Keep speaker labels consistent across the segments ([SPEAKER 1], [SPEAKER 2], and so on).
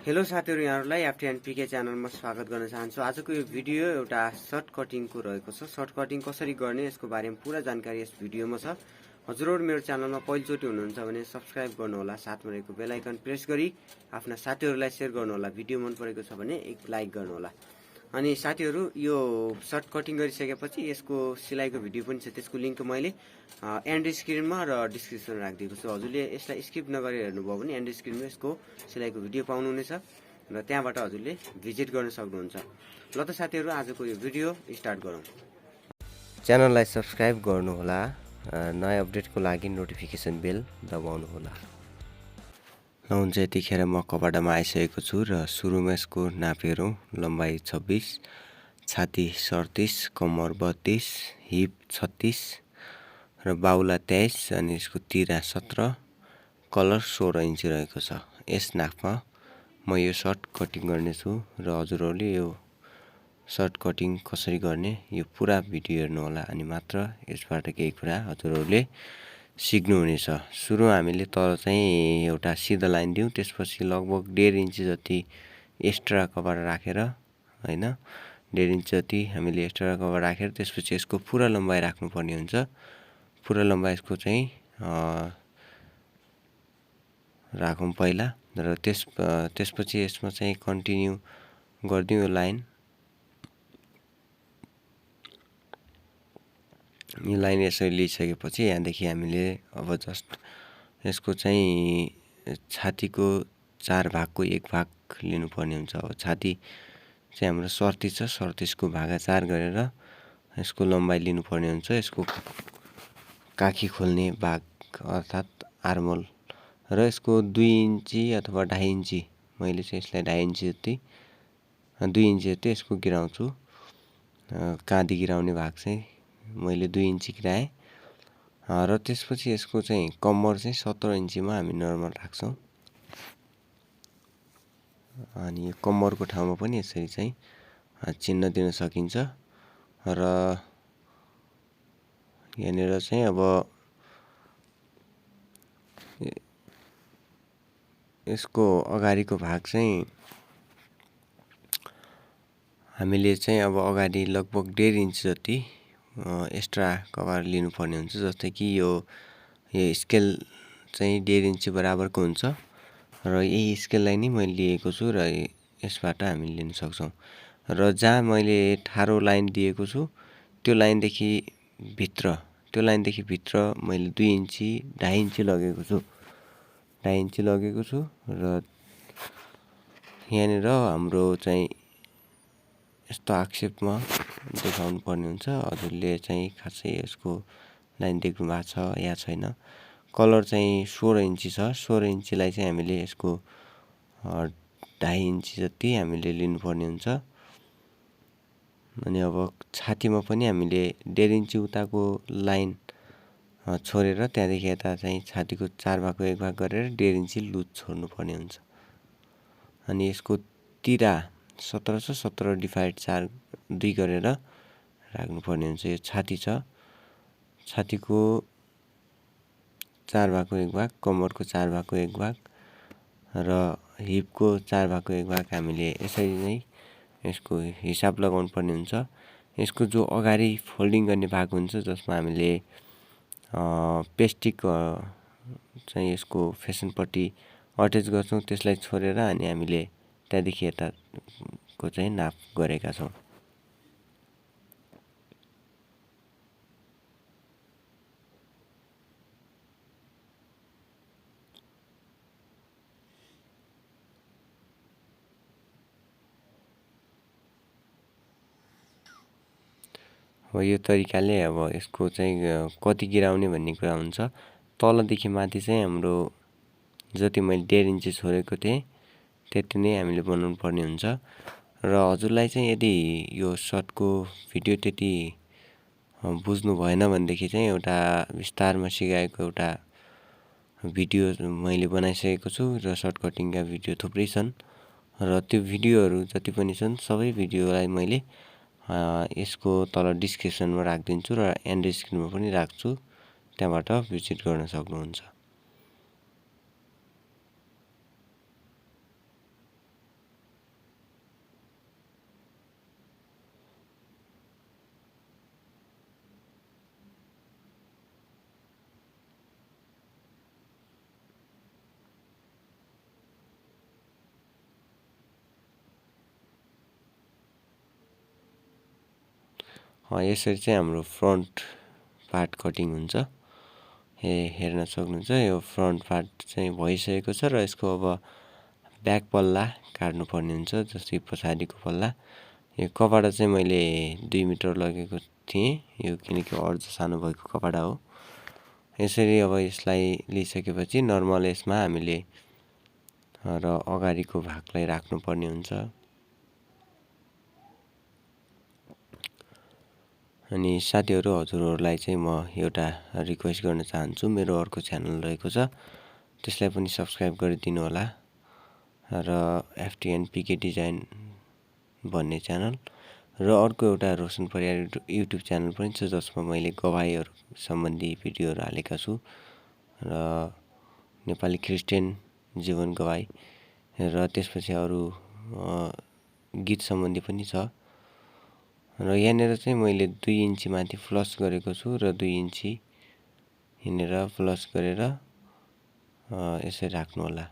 [SPEAKER 1] Hello साथीहरु, यहाँहरुलाई FTandPK च्यानलमा स्वागत गर्न चाहन्छु। आजको यो भिडियो एउटा सर्ट कटिङको रहेको छ। सर्ट कटिङ कसरी गर्ने यसको बारेमा पूरा जानकारी यस भिडियोमा छ। हजुरहरु मेरो च्यानलमा पहिलोचोटि हुनुहुन्छ भने सब्स्क्राइब गर्नुहोला, साथमा रहेको बेल आइकन प्रेस गरी आफ्ना साथीहरुलाई शेयर गर्नुहोला। भिडियो मन परेको छ भने एक लाइक गर्नुहोला। अनि साथीहरु, यो सर्ट कटिङ गरिसकेपछि यसको सिलाइको भिडियो पनि छ, त्यसको लिंक मैले एन्ड स्क्रिनमा र डिस्क्रिप्सनमा राखिदिएको छु। हजुरले यसलाई स्किप नगरी हेर्नुभयो भने एन्ड स्क्रिनमा यसको सिलाइको भिडियो पाउनुहुनेछ र त्यहाँबाट हजुरले भिजिट गर्न सक्नुहुन्छ। ल त साथीहरु, आजको यो भिडियो स्टार्ट गरौँ। च्यानललाई सब्स्क्राइब गर्नुहोला, नयाँ अपडेटको लागि नोटिफिकेसन बेल दबाउनुहोला। हुन्छ, यतिखेर म कपडामा आइसकेको छु र सुरुमा यसको नाप हेरौँ। लम्बाइ 26, छाती 37, कमर 32, हिप 36 र बाउला 23 अनि यसको तिरा 17, कलर 16 इन्ची रहेको छ। यस नापमा म यो सर्ट कटिङ गर्ने छु र हजुरहरूले यो सर्ट कटिङ कसरी गर्ने यो पुरा भिडियो हेर्नु होला, अनि मात्र यसबाट केही कुरा हजुरहरूले सिक्नुहुनेछ। सुरु हामीले तल चाहिँ एउटा सिधा लाइन दिउँ, त्यसपछि लगभग 1.5 इन्ची जति एक्स्ट्रा कपडा राखेर, हैन, 1.5 इन्ची जति हामीले एक्स्ट्रा कपडा राखेर त्यसपछि यसको पुरा लम्बाइ राख्नुपर्ने हुन्छ। पुरा लम्बाइ यसको चाहिँ राखौँ पहिला, र त्यसपछि यसमा चाहिँ कन्टिन्यू गर्दिउँ यो लाइन। यो लाइन यसरी लिइसकेपछि यहाँदेखि हामीले अब जस्ट यसको चाहिँ छातीको 4 भागको 1 भाग लिनुपर्ने हुन्छ। अब छाती चाहिँ हाम्रो 37 छ, 37को भागा 4 गरेर यसको लम्बाइ लिनुपर्ने हुन्छ। यसको काखी खोल्ने भाग अर्थात् आर्मोल र यसको 2 इन्ची अथवा 2.5 इन्ची, मैले चाहिँ यसलाई 2.5 इन्ची जति 2 इन्ची जति यसको गिराउँछु। काँधी गिराउने भाग चाहिँ मैले 2 इन्ची गिराएँ र त्यसपछि यसको चाहिँ कम्मर चाहिँ 17 इन्चीमा हामी नर्मल राख्छौँ। अनि यो कम्मरको ठाउँमा पनि यसरी चाहिँ चिन्ह दिन सकिन्छ र यहाँनिर चाहिँ अब यसको अगाडिको भाग चाहिँ हामीले चाहिँ अब अगाडि लगभग 1.5 इन्च जति एक्स्ट्रा कभर लिनुपर्ने हुन्छ। जस्तै कि यो स्केल चाहिँ 1.5 इन्ची बराबरको हुन्छ र यही स्केललाई नै मैले लिएको छु र यसबाट हामीले लिन सक्छौँ। र जहाँ मैले ठाडो लाइन दिएको छु त्यो लाइनदेखि भित्र मैले 2 इन्ची 2.5 इन्ची लगेको छु। 2.5 इन्ची लगेको छु र यहाँनिर हाम्रो चाहिँ यस्तो आक्षेपमा देखाउनु पर्ने हुन्छ। हजुरले चाहिँ खासै यसको लाइन देख्नु भएको छ या छैन। कलर चाहिँ 16 इन्ची छ। 16 इन्चीलाई चाहिँ हामीले यसको 2.5 इन्ची जति हामीले लिनुपर्ने हुन्छ। अनि अब छातीमा पनि हामीले 1.5 इन्ची उताको लाइन छोडेर त्यहाँदेखि यता चाहिँ छातीको 4 भागको 1 भाग गरेर 1.5 इन्ची लुज छोड्नु पर्ने हुन्छ। अनि यसको तिरा 17 छ, 17 डिभाइड 4 2 गरेर राख्नुपर्ने हुन्छ। यो छाती छ, छातीको 4 भागको 1 भाग, कम्मरको 4 भागको 1 भाग र हिपको 4 भागको 1 भाग हामीले यसरी नै यसको हिसाब लगाउनु पर्ने हुन्छ। यसको जो अगाडि फोल्डिङ गर्ने भाग हुन्छ जसमा हामीले पेस्टिक चाहिँ यसको फेसनपट्टि अट्याच गर्छौँ, त्यसलाई छोडेर अनि हामीले त्यहाँदेखि यताको चाहिँ नाप गरेका छौँ। अब यो तरिकाले अब यसको चाहिँ कति गिराउने भन्ने कुरा हुन्छ। तलदेखि माथि चाहिँ हाम्रो जति मैले 1.5 इन्ची छोडेको थिएँ त्यति नै हामीले बनाउनु पर्ने हुन्छ। र हजुरलाई चाहिँ यदि यो सर्टको भिडियो त्यति बुझ्नु भएन भनेदेखि चाहिँ एउटा विस्तारमा सिकाएको एउटा भिडियो मैले बनाइसकेको छु र सर्ट कटिङका भिडियो थुप्रै छन् र त्यो भिडियोहरू जति पनि छन् सबै भिडियोलाई मैले यसको तल डिस्क्रिप्सनमा राखिदिन्छु र एन्ड स्क्रिनमा पनि राख्छु, त्यहाँबाट भिजिट गर्न सक्नुहुन्छ। यसरी चाहिँ हाम्रो फ्रन्ट पार्ट कटिङ हुन्छ। हेर्न सक्नुहुन्छ यो फ्रन्ट पार्ट चाहिँ भइसकेको छ र यसको अब ब्याक पल्ला काट्नु पर्ने हुन्छ, जस्तै पछाडिको पल्ला। यो कपडा चाहिँ मैले 2 मिटर लगेको थिएँ, यो किनकि अर्ज सानो भएको कपडा हो। यसरी अब यसलाई लिइसकेपछि नर्मल यसमा हामीले र अगाडिको भागलाई राख्नुपर्ने हुन्छ। अनि साथीहरू, हजुरहरूलाई चाहिँ म एउटा रिक्वेस्ट गर्न चाहन्छु, मेरो अर्को च्यानल रहेको छ, त्यसलाई पनि सब्सक्राइब गरिदिनु होला र FTandPK डिजाइन भन्ने च्यानल र अर्को एउटा रोशन परियार युट्युब च्यानल पनि छ, जसमा मैले गवाईहरू सम्बन्धी भिडियोहरू हालेका छु र नेपाली क्रिस्चियन जीवन गवाई र त्यसपछि अरू गीत सम्बन्धी पनि छ। र यहाँनिर चाहिँ मैले 2 इन्ची माथि फ्लस गरेको छु र 2 इन्ची यहाँनिर फ्लस गरेर यसरी राख्नु होला।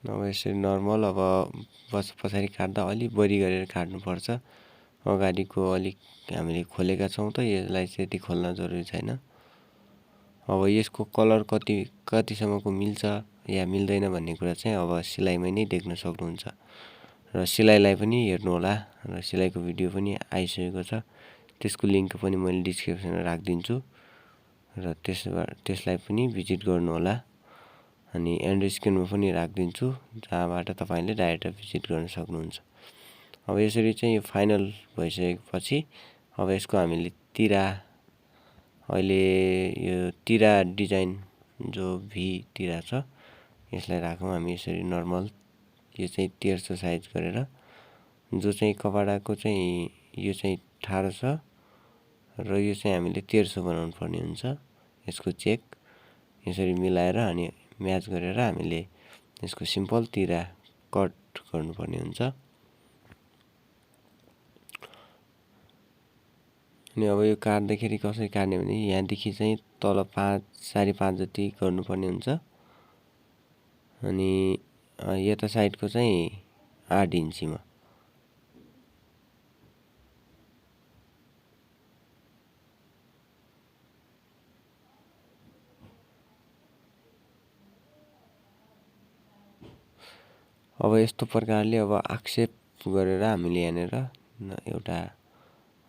[SPEAKER 1] अब यसरी नर्मल अब पछाडि काट्दा अलिक बढी गरेर काट्नुपर्छ। अगाडिको अलिक हामीले खोलेका छौँ त यसलाई चाहिँ त्यति खोल्न जरुरी छैन। अब यसको कलर कतिसम्मको मिल्छ या मिल्दैन भन्ने कुरा चाहिँ अब सिलाइमै नै देख्न सक्नुहुन्छ र सिलाइलाई पनि हेर्नु होला र सिलाइको भिडियो पनि आइसकेको छ, त्यसको लिङ्क पनि मैले डिस्क्रिप्सनमा राखिदिन्छु र त्यसलाई पनि भिजिट गर्नु होला। अनि एन्ड स्क्रिनमा पनि राखिदिन्छु, जहाँबाट तपाईँले डाइरेक्ट भिजिट गर्न सक्नुहुन्छ। अब यसरी चाहिँ यो फाइनल भइसकेपछि अब यसको हामीले तिरा, अहिले यो तिरा डिजाइन जो भी तिरा छ यसलाई राखौँ हामी यसरी नर्मल। यो चाहिँ 1300 साइज गरेर, जो चाहिँ कपडाको चाहिँ यो चाहिँ 1800 र यो चाहिँ हामीले 1300 बनाउनु पर्ने हुन्छ। यसको चेक यसरी मिलाएर अनि म्याच गरेर हामीले यसको सिम्पल तिरा कट गर्नुपर्ने हुन्छ। अनि अब यो काट्दाखेरि कसरी काट्ने भने यहाँदेखि चाहिँ तल 5 5.5 जति गर्नुपर्ने हुन्छ अनि यता साइडको चाहिँ 8 इन्चीमा। अब यस्तो प्रकारले अब आक्षेप गरेर हामीले यहाँनिर एउटा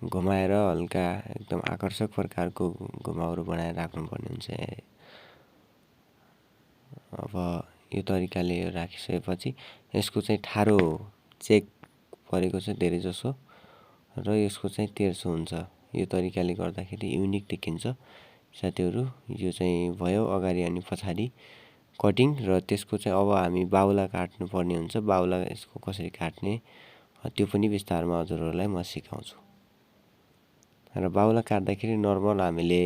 [SPEAKER 1] घुमाएर हल्का एकदम आकर्षक प्रकारको घुमाउरो बनाएर राख्नुपर्ने हुन्छ। अब यो तरिकाले राखिसकेपछि यसको चाहिँ ठाडो चेक परेको छ धेरै जसो र यसको चाहिँ 1300 हुन्छ। यो तरिकाले गर्दाखेरि युनिक देखिन्छ साथीहरू। यो चाहिँ भयो अगाडि अनि पछाडि कटिङ र त्यसको चाहिँ अब हामी बाहुला काट्नु पर्ने हुन्छ। बाहुला यसको कसरी काट्ने त्यो पनि विस्तारमा हजुरहरूलाई म सिकाउँछु। र बाहुला काट्दाखेरि नर्मल हामीले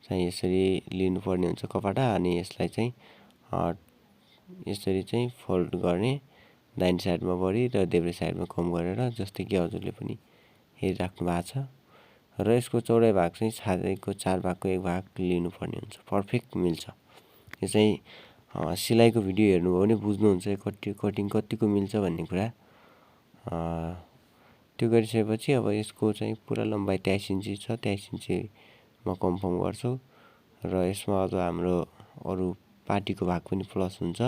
[SPEAKER 1] चाहिँ यसरी लिनुपर्ने हुन्छ कपडा अनि यसलाई चाहिँ यसरी चाहिँ फोल्ड गर्ने, दाहिने साइडमा बढी र देब्रे साइडमा कम गरेर, जस्तै कि हजुरले पनि हेरिराख्नु भएको छ। र यसको चौडाइ भाग चाहिँ छातीको 4 भागको 1 भाग लिनुपर्ने हुन्छ, पर्फेक्ट मिल्छ। यो चाहिँ सिलाइको भिडियो हेर्नुभयो भने बुझ्नुहुन्छ कटिङ कतिको मिल्छ भन्ने कुरा। त्यो गरिसकेपछि अब यसको चाहिँ पुरा लम्बाइ 23 इन्ची छ, 23 इन्ची म कन्फर्म गर्छु र यसमा अझ हाम्रो अरू पार्टीको भाग पनि प्लस हुन्छ।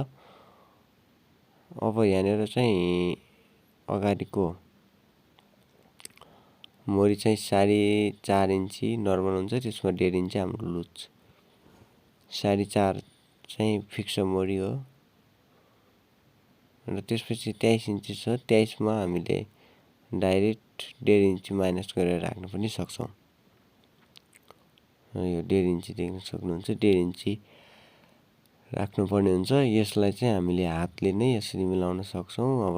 [SPEAKER 1] अब यहाँनिर चाहिँ अगाडिको मोरी चाहिँ 4.5 इन्ची नर्मल हुन्छ, त्यसमा 1.5 इन्ची हाम्रो लुज। 4.5 चाहिँ फिक्स मोरी हो र त्यसपछि 23 इन्ची छ, 23 मा हामीले डाइरेक्ट 1.5 इन्ची माइनस गरेर राख्न पनि सक्छौँ। यो 1.5 इन्ची देख्न सक्नुहुन्छ, 1.5 इन्ची राख्नुपर्ने हुन्छ। यसलाई चाहिँ हामीले हातले नै यसरी मिलाउन सक्छौँ। अब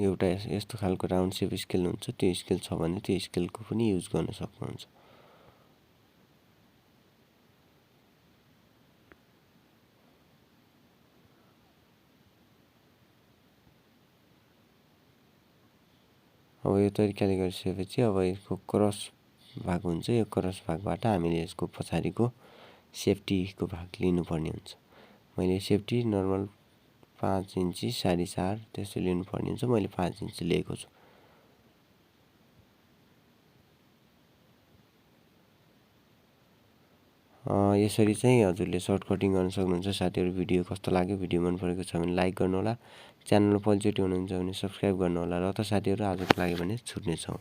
[SPEAKER 1] एउटा यस्तो खालको राउन्ड सेप स्केल हुन्छ, त्यो स्केल छ भने त्यो स्केलको पनि युज गर्न सक्नुहुन्छ। अब यो तरिकाले गरिसकेपछि अब यसको क्रस भाग हुन्छ, यो क्रस भागबाट हामीले यसको पछाडिको सेफ्टीको भाग लिनुपर्ने हुन्छ। मैले सेफ्टी नर्मल 5 इन्ची 4.5 त्यसो लिनुपर्ने हुन्छ। मैले 5 इन्ची लिएको छु। यसरी चाहिँ हजुरले सर्ट कटिङ गर्न सक्नुहुन्छ। साथीहरु भिडियो कस्तो लाग्यो, भिडियो मन परेको छ भने लाइक गर्नु होला, च्यानलमा पहिलोचोटि हुनुहुन्छ भने सब्स्क्राइब गर्नु होला। र त साथीहरु आजको लागि भने छुट्ने छौं।